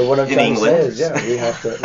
But what I'm in trying England. to say is, we have to,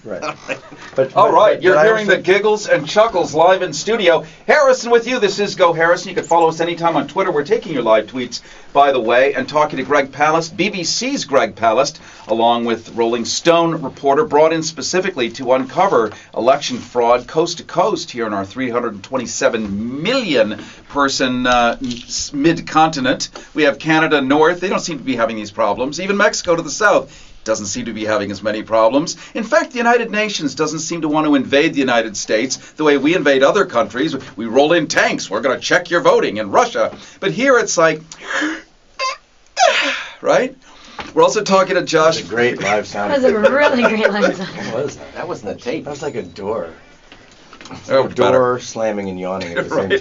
right. All right, you're but hearing the giggles and chuckles live in studio. Harrison with you. This is Go Harrison. You can follow us anytime on Twitter. We're taking your live tweets, by the way, and talking to Greg Palast, BBC's Greg Palast, along with Rolling Stone reporter brought in specifically to uncover election fraud coast to coast here in our 327 million person mid-continent. We have Canada north. They don't seem to be having these problems. Even Mexico to the south doesn't seem to be having as many problems. In fact, the United Nations doesn't seem to want to invade the United States the way we invade other countries. We roll in tanks. We're going to check your voting in Russia. But here it's like, right? We're also talking to Josh. That was a great live sound. That was a really great live sound. What was that? That wasn't a tape. That was like a door. Oh, A door slamming and yawning at the same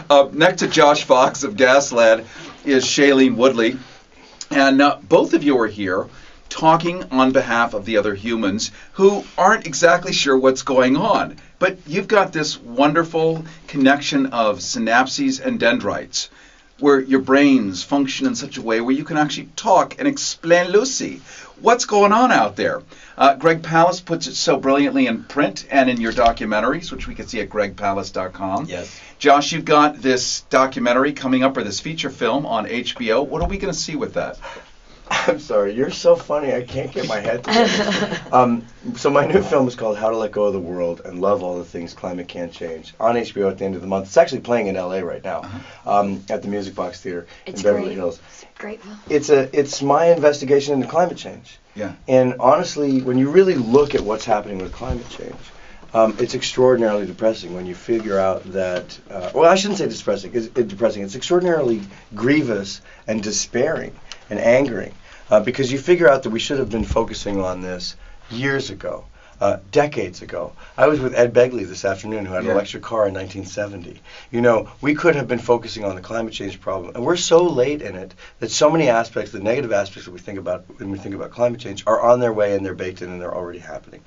time. Next to Josh Fox of Gasland is Shailene Woodley. And both of you are here talking on behalf of the other humans who aren't exactly sure what's going on. But you've got this wonderful connection of synapses and dendrites where your brains function in such a way where you can actually talk and explain Lucy. What's going on out there? Greg Palast puts it so brilliantly in print and in your documentaries, which we can see at gregpalast.com. Yes. Josh, you've got this documentary coming up, or this feature film on HBO. What are we going to see with that? I'm sorry, you're so funny, I can't get my head together. So my new film is called How to Let Go of the World and Love All the Things Climate Can't Change, on HBO at the end of the month. It's actually playing in LA right now, at the Music Box Theater in Beverly Hills. It's a great film. It's my investigation into climate change. Yeah. And honestly, when you really look at what's happening with climate change, it's extraordinarily depressing when you figure out that, well, I shouldn't say depressing, it's extraordinarily grievous and despairing and angering, because you figure out that we should have been focusing on this years ago, decades ago. I was with Ed Begley this afternoon, who had an electric car in 1970. You know, we could have been focusing on the climate change problem, and we're so late in it that so many aspects, the negative aspects that we think about when we think about climate change, are on their way and they're baked in and they're already happening.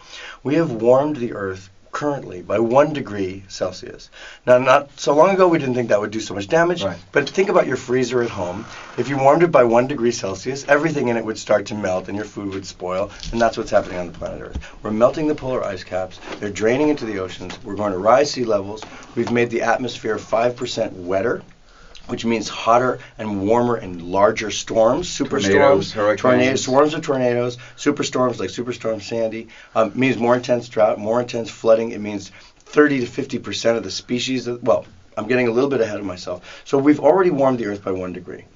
We have warmed the Earth currently by 1 degree Celsius. Now, not so long ago we didn't think that would do so much damage, but think about your freezer at home. If you warmed it by 1 degree Celsius, everything in it would start to melt and your food would spoil, and that's what's happening on the planet Earth. We're melting the polar ice caps, they're draining into the oceans, we're going to rise sea levels, we've made the atmosphere 5% wetter, which means hotter and warmer and larger storms, superstorms, tornadoes, swarms of tornadoes, superstorms like Superstorm Sandy. Means more intense drought, more intense flooding. It means 30 to 50% of the species. Well, I'm getting a little bit ahead of myself. So we've already warmed the Earth by 1 degree.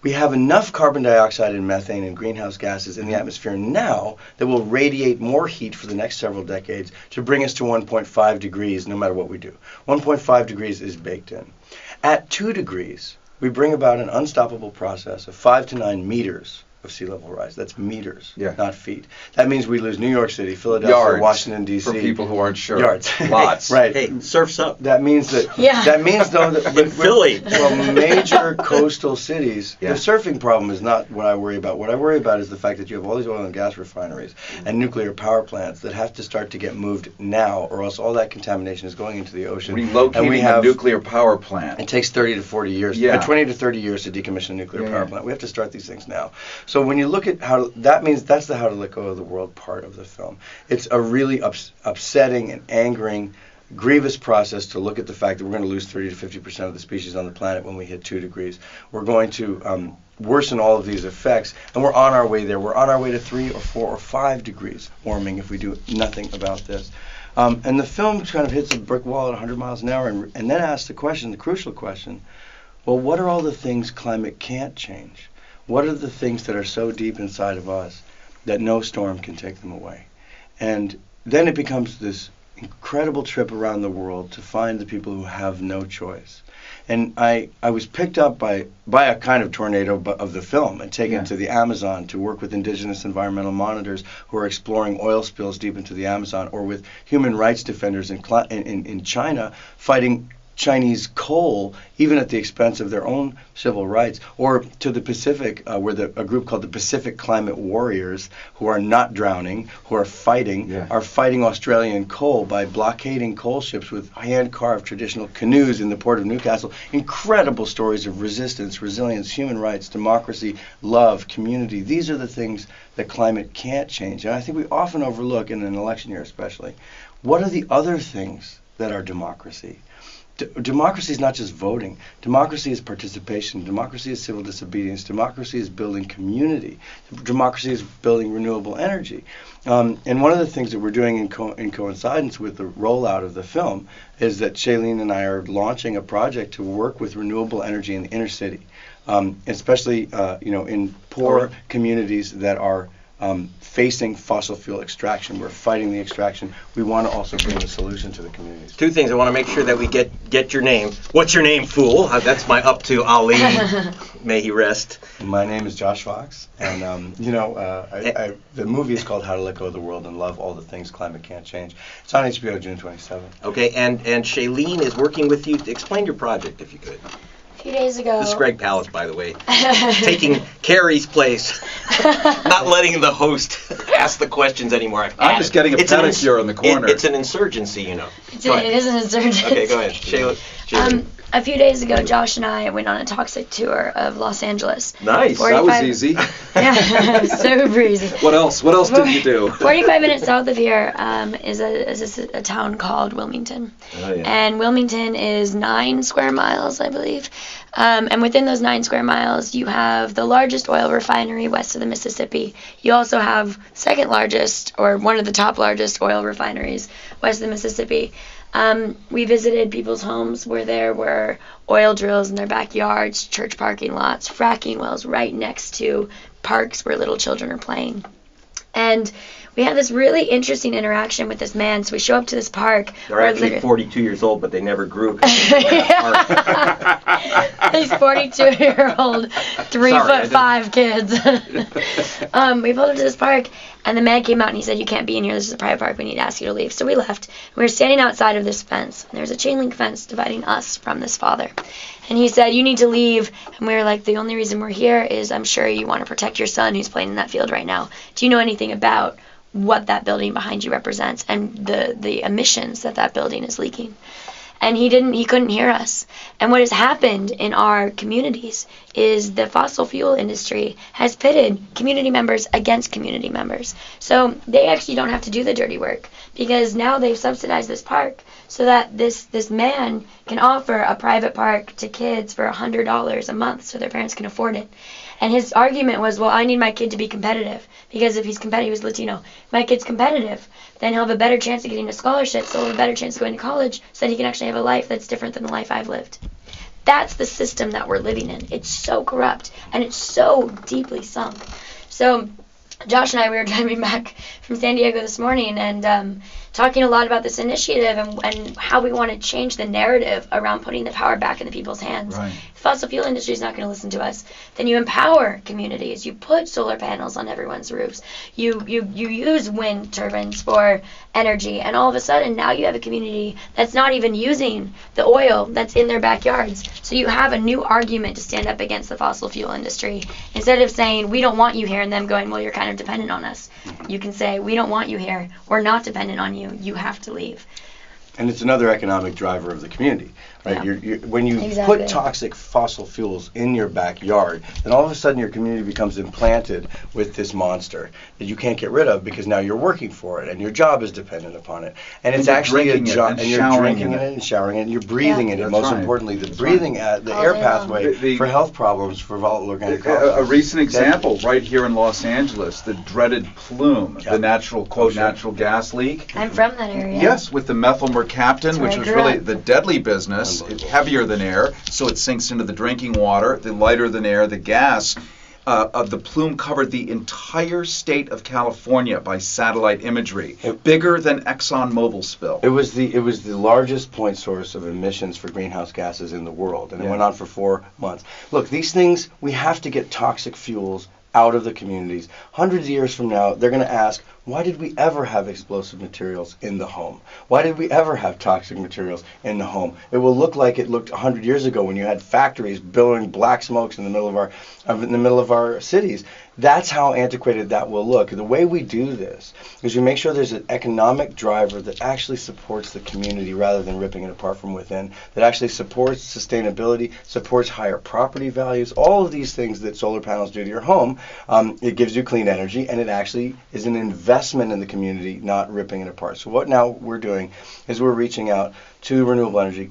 We have enough carbon dioxide and methane and greenhouse gases in the atmosphere now that will radiate more heat for the next several decades to bring us to 1.5 degrees no matter what we do. 1.5 degrees is baked in. At 2 degrees, we bring about an unstoppable process of 5 to 9 meters of sea level rise. That's meters, not feet. That means we lose New York City, Philadelphia, Yards, Washington, D.C. For people who aren't sure. Yards. Lots. Right. Hey, surf's up. That means that, that means though that in Philly, well, major coastal cities, the surfing problem is not what I worry about. What I worry about is the fact that you have all these oil and gas refineries and nuclear power plants that have to start to get moved now, or else all that contamination is going into the ocean. Relocating a nuclear power plant. It takes 30 to 40 years, 20 to 30 years to decommission a nuclear power plant. We have to start these things now. So when you look at how, that means that's the How to Let Go of the World part of the film. It's a really upsetting and angering, grievous process to look at the fact that we're going to lose 30 to 50% of the species on the planet when we hit 2 degrees. We're going to worsen all of these effects, and we're on our way there. We're on our way to 3 or 4 or 5 degrees warming if we do nothing about this. And the film kind of hits a brick wall at 100 miles an hour and then asks the question, the crucial question, well, what are all the things climate can't change? What are the things that are so deep inside of us that no storm can take them away? And then it becomes this incredible trip around the world to find the people who have no choice. And I was picked up by a kind of tornado of the film and taken to the Amazon to work with indigenous environmental monitors who are exploring oil spills deep into the Amazon, or with human rights defenders in China fighting Chinese coal, even at the expense of their own civil rights, or to the Pacific, where a group called the Pacific Climate Warriors, who are not drowning, who are fighting Australian coal by blockading coal ships with hand-carved traditional canoes in the port of Newcastle. Incredible stories of resistance, resilience, human rights, democracy, love, community. These are the things that climate can't change. And I think we often overlook, in an election year especially, what are the other things that are democracy? Democracy is not just voting. Democracy is participation. Democracy is civil disobedience. Democracy is building community. Democracy is building renewable energy. And one of the things that we're doing in coincidence with the rollout of the film is that Shailene and I are launching a project to work with renewable energy in the inner city, especially in poor communities that are facing fossil fuel extraction. We're fighting the extraction. We want to also bring a solution to the communities. Two things. I want to make sure that we get your name. What's your name, fool? That's my up to Ali. May he rest. My name is Josh Fox, and the movie is called How to Let Go of the World and Love All the Things Climate Can't Change. It's on HBO June 27th. Okay, and Shailene is working with you. Explain your project, if you could. A few days ago. This is Greg Palast, by the way, taking Cary's place, not letting the host ask the questions anymore. I'm just getting a pedicure in the corner. It's an insurgency, It is an insurgency. Okay, go ahead. Shailene. A few days ago, Josh and I went on a toxic tour of Los Angeles. Nice. That was easy. Yeah, super easy. What else? What else did you do? 45 minutes south of here is a town called Wilmington. Oh, yeah. And Wilmington is 9 square miles, I believe. And within those 9 square miles, you have the largest oil refinery west of the Mississippi. You also have second largest, or one of the top largest oil refineries west of the Mississippi. We visited people's homes where there were oil drills in their backyards, church parking lots, fracking wells right next to parks where little children are playing. And we had this really interesting interaction with this man. So we show up to this park. They're actually 42 years old, but they never grew. He's 42-year-old, 3'5" kids. We pulled up to this park, and the man came out and he said, "You can't be in here. This is a private park. We need to ask you to leave." So we left. We were standing outside of this fence. And there's a chain link fence dividing us from this father. And he said, "You need to leave." And we were like, "The only reason we're here is I'm sure you want to protect your son who's playing in that field right now. Do you know anything about what that building behind you represents and the emissions that building is leaking?" And he couldn't hear us. And what has happened in our communities is the fossil fuel industry has pitted community members against community members. So they actually don't have to do the dirty work, because now they've subsidized this park so that this man can offer a private park to kids for $100 a month so their parents can afford it. And his argument was, well, I need my kid to be competitive, because if he's competitive, he was Latino. If my kid's competitive, then he'll have a better chance of getting a scholarship, so he'll have a better chance of going to college, so that he can actually have a life that's different than the life I've lived. That's the system that we're living in. It's so corrupt, and it's so deeply sunk. So Josh and I, we were driving back from San Diego this morning and talking a lot about this initiative and how we want to change the narrative around putting the power back in the people's hands. Right. The fossil fuel industry is not going to listen to us. Then you empower communities. You put solar panels on everyone's roofs. You use wind turbines for energy. And all of a sudden, now you have a community that's not even using the oil that's in their backyards. So you have a new argument to stand up against the fossil fuel industry. Instead of saying, we don't want you here, and them going, well, you're kind of dependent on us. You can say, we don't want you here. We're not dependent on you. You have to leave. And it's another economic driver of the community, right? Yeah. When you Exactly. put toxic fossil fuels in your backyard, then all of a sudden your community becomes implanted with this monster that you can't get rid of, because now you're working for it and your job is dependent upon it. And it's actually a job, and you're drinking it and showering it and you're breathing it. And most importantly, the breathing, the air pathway for health problems for volatile organic compounds. A recent example right here in Los Angeles, the dreaded plume, the natural gas leak. I'm from that area. Yes, with the methyl mercaptan, which I was grew really up. the deadly business. It's heavier than air, so it sinks into the drinking water. The lighter than air, the gas. Of the plume covered the entire state of California by satellite imagery, bigger than ExxonMobil spill. It was the largest point source of emissions for greenhouse gases in the world, and it went on for 4 months. Look, these things, we have to get toxic fuels out of the communities. Hundreds of years from now, they're going to ask, why did we ever have explosive materials in the home? Why did we ever have toxic materials in the home? It will look like it looked 100 years ago when you had factories billowing black smokes in the middle of our cities. That's how antiquated that will look. The way we do this is we make sure there's an economic driver that actually supports the community rather than ripping it apart from within, that actually supports sustainability, supports higher property values, all of these things that solar panels do to your home. It gives you clean energy, and it actually is an investment in the community, not ripping it apart. So what now we're doing is we're reaching out to renewable energy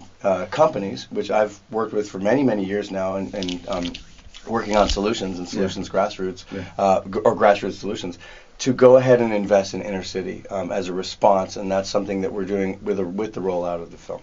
companies, which I've worked with for many, many years now, and working on solutions and solutions grassroots, or grassroots solutions, to go ahead and invest in inner city as a response, and that's something that we're doing with the rollout of the film.